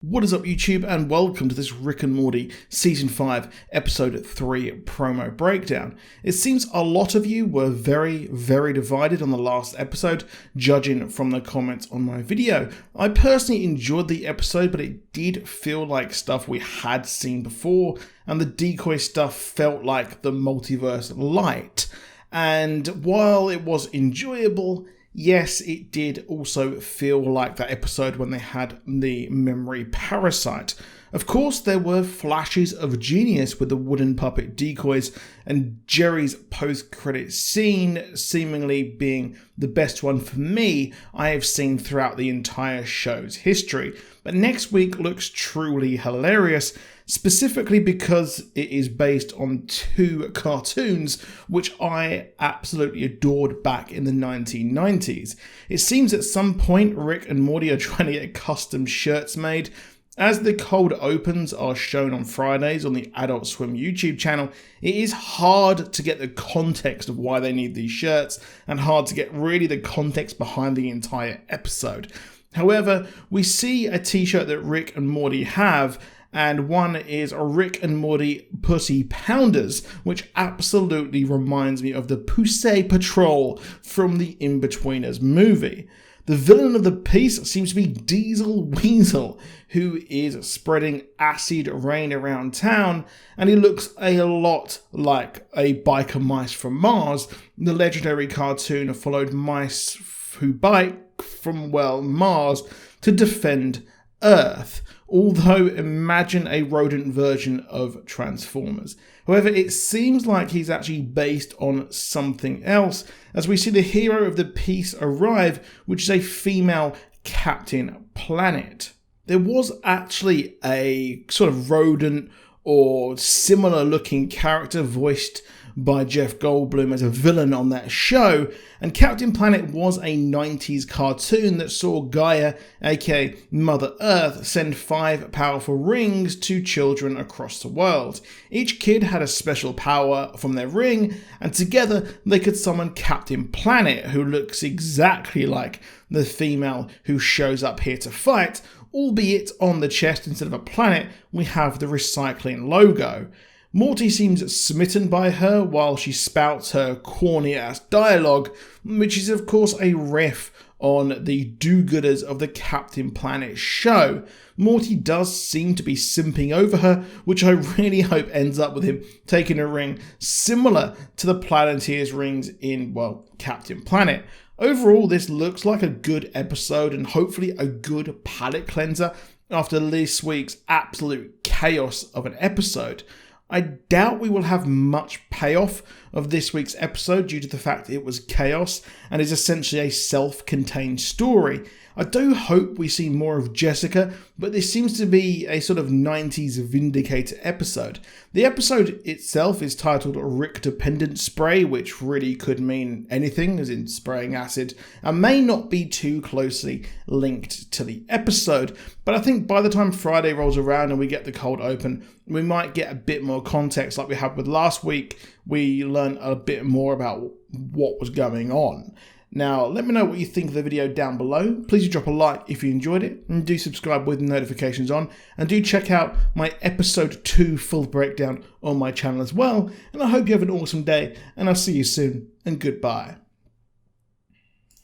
What is up YouTube, and welcome to this Rick and Morty Season 5 Episode 3 promo breakdown. It seems a lot of you were very divided on the last episode, judging from the comments on my video. I personally enjoyed the episode, but it did feel like stuff we had seen before, and the decoy stuff felt like the multiverse light. And while it was enjoyable, yes, it did also feel like that episode when they had the memory parasite. Of course, there were flashes of genius with the wooden puppet decoys and Jerry's post-credit scene seemingly being the best one for me I have seen throughout the entire show's history. But next week looks truly hilarious, specifically because it is based on two cartoons which I absolutely adored back in the 1990s. It seems at some point Rick and Morty are trying to get custom shirts made. As the cold opens are shown on Fridays on the Adult Swim YouTube channel, it is hard to get the context of why they need these shirts and hard to get really the context behind the entire episode. However, we see a t-shirt that Rick and Morty have, and one is a Rick and Morty Pussy Pounders, which absolutely reminds me of the Pussy Patrol from the In-Betweeners movie. The villain of the piece seems to be Diesel Weasel, who is spreading acid rain around town, and he looks a lot like a biker mice from Mars, the legendary cartoon followed mice who bike from, Mars to defend Earth. Although imagine a rodent version of Transformers. However, it seems like he's actually based on something else, as we see the hero of the piece arrive, which is a female Captain Planet. There was actually a sort of rodent or similar looking character voiced by Jeff Goldblum as a villain on that show, and Captain Planet was a 90s cartoon that saw Gaia, aka Mother Earth, send 5 powerful rings to children across the world. Each kid had a special power from their ring, and together they could summon Captain Planet, who looks exactly like the female who shows up here to fight, albeit on the chest instead of a planet we have the recycling logo. Morty seems smitten by her while she spouts her corny ass dialogue, which is of course a riff on the do-gooders of the Captain Planet show. Morty does seem to be simping over her, which I really hope ends up with him taking a ring similar to the Planeteer's rings in, Captain Planet. Overall, this looks like a good episode and hopefully a good palate cleanser after this week's absolute chaos of an episode. I doubt we will have much payoff of this week's episode due to the fact it was chaos and is essentially a self-contained story. I do hope we see more of Jessica, but this seems to be a sort of 90s Vindicator episode. The episode itself is titled Rick Dependent Spray, which really could mean anything, as in spraying acid, and may not be too closely linked to the episode. But I think by the time Friday rolls around and we get the cold open, we might get a bit more context like we had with last week. We learned a bit more about what was going on. Now, let me know what you think of the video down below. Please do drop a like if you enjoyed it, and do subscribe with notifications on, and do check out my episode 2 full breakdown on my channel as well. And I hope you have an awesome day, and I'll see you soon, and goodbye.